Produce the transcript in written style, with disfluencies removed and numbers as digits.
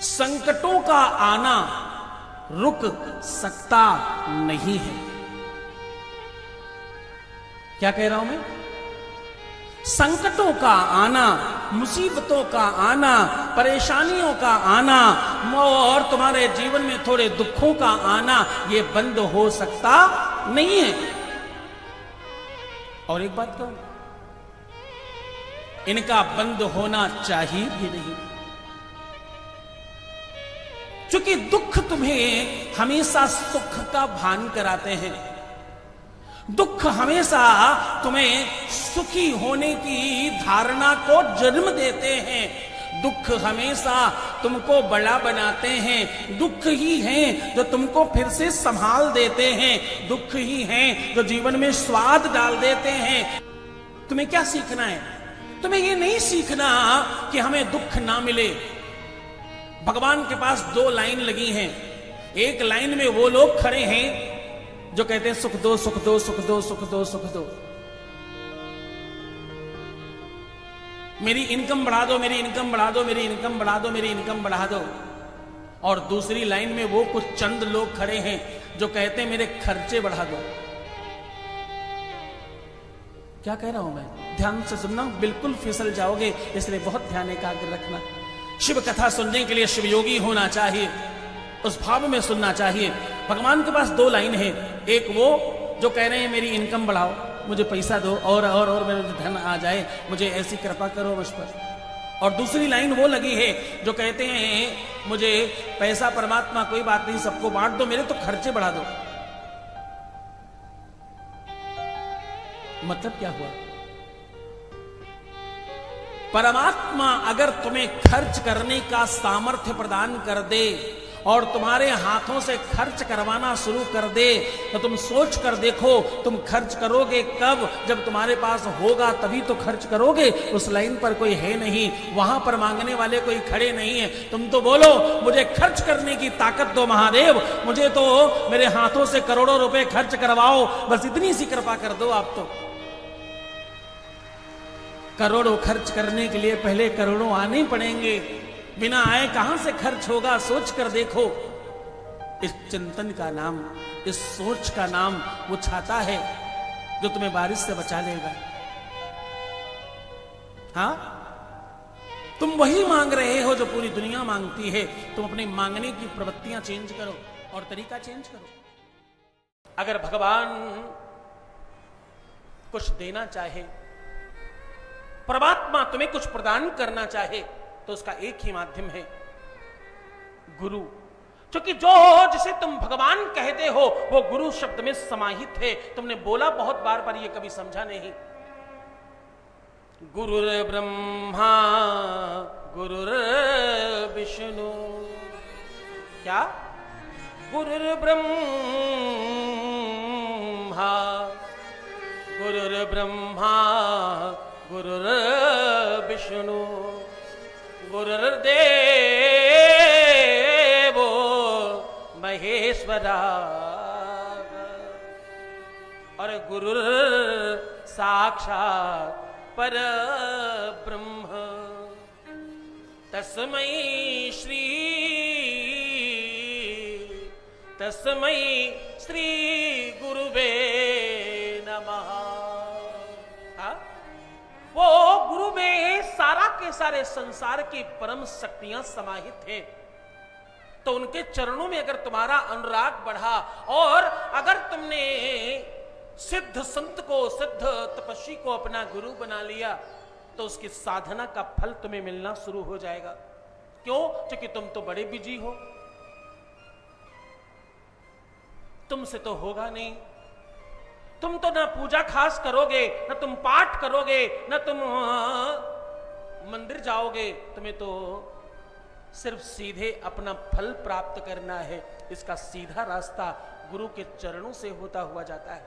संकटों का आना रुक सकता नहीं है। क्या कह रहा हूं मैं? संकटों का आना, मुसीबतों का आना, परेशानियों का आना और तुम्हारे जीवन में थोड़े दुखों का आना, ये बंद हो सकता नहीं है। और एक बात कहूं, इनका बंद होना चाहिए भी नहीं, क्योंकि दुख तुम्हें हमेशा सुख का भान कराते हैं। दुख हमेशा तुम्हें सुखी होने की धारणा को जन्म देते हैं। दुख हमेशा तुमको बड़ा बनाते हैं। दुख ही हैं जो तुमको फिर से संभाल देते हैं। दुख ही हैं जो जीवन में स्वाद डाल देते हैं। तुम्हें क्या सीखना है? तुम्हें ये नहीं सीखना कि हमें दुख ना मिले। भगवान के पास दो लाइन लगी हैं। एक लाइन में वो लोग खड़े हैं जो कहते हैं सुख दो, सुख दो, सुख दो, सुख दो, सुख दो, मेरी इनकम बढ़ा दो, मेरी इनकम बढ़ा दो, मेरी इनकम बढ़ा दो, मेरी इनकम बढ़ा दो। और दूसरी लाइन में वो कुछ चंद लोग खड़े हैं जो कहते हैं मेरे खर्चे बढ़ा दो। क्या कह रहा हूं मैं? ध्यान से सुनना, बिल्कुल फिसल जाओगे, इसलिए बहुत ध्यान एकाग्र रखना। शिव कथा सुनने के लिए शिवयोगी होना चाहिए, उस भाव में सुनना चाहिए। भगवान के पास दो लाइन है। एक वो जो कह रहे हैं मेरी इनकम बढ़ाओ, मुझे पैसा दो और मेरे धन आ जाए, मुझे ऐसी कृपा करो मुझ पर। और दूसरी लाइन वो लगी है जो कहते हैं मुझे पैसा परमात्मा कोई बात नहीं, सबको बांट दो, मेरे तो खर्चे बढ़ा दो। मतलब क्या हुआ? परमात्मा अगर तुम्हें खर्च करने का सामर्थ्य प्रदान कर दे और तुम्हारे हाथों से खर्च करवाना शुरू कर दे, तो तुम सोच कर देखो, तुम खर्च करोगे कब? जब तुम्हारे पास होगा तभी तो खर्च करोगे। उस लाइन पर कोई है नहीं, वहां पर मांगने वाले कोई खड़े नहीं है। तुम तो बोलो मुझे खर्च करने की ताकत दो महादेव, मुझे तो मेरे हाथों से करोड़ों रुपए खर्च करवाओ, बस इतनी सी कृपा कर दो। आप तो करोड़ों खर्च करने के लिए पहले करोड़ों आने पड़ेंगे, बिना आए कहां से खर्च होगा? सोच कर देखो। इस चिंतन का नाम, इस सोच का नाम वो छाता है जो तुम्हें बारिश से बचा लेगा। हाँ, तुम वही मांग रहे हो जो पूरी दुनिया मांगती है। तुम अपनी मांगने की प्रवृत्तियां चेंज करो और तरीका चेंज करो। अगर भगवान कुछ देना चाहे, परमात्मा तुम्हें कुछ प्रदान करना चाहे, तो उसका एक ही माध्यम है, गुरु। क्योंकि जो जिसे तुम भगवान कहते हो वो गुरु शब्द में समाहित है। तुमने बोला बहुत बार पर ये कभी समझा नहीं। गुरुर ब्रह्मा गुरुर विष्णु। क्या? गुरुर ब्रह्मा गुरुर ब्रह्मा गुरुर विष्णु गुरुर्देवो महेश्वरा और गुरुर साक्षात पर ब्रह्म तस्मै श्री गुरुवे नमः। वो गुरु में सारा के सारे संसार की परम शक्तियां समाहित हैं। तो उनके चरणों में अगर तुम्हारा अनुराग बढ़ा और अगर तुमने सिद्ध संत को, सिद्ध तपस्वी को अपना गुरु बना लिया, तो उसकी साधना का फल तुम्हें मिलना शुरू हो जाएगा। क्यों? क्योंकि तुम तो बड़े बिजी हो, तुमसे तो होगा नहीं। तुम तो ना पूजा खास करोगे, ना तुम पाठ करोगे, ना तुम मंदिर जाओगे। तुम्हें तो सिर्फ सीधे अपना फल प्राप्त करना है। इसका सीधा रास्ता गुरु के चरणों से होता हुआ जाता है।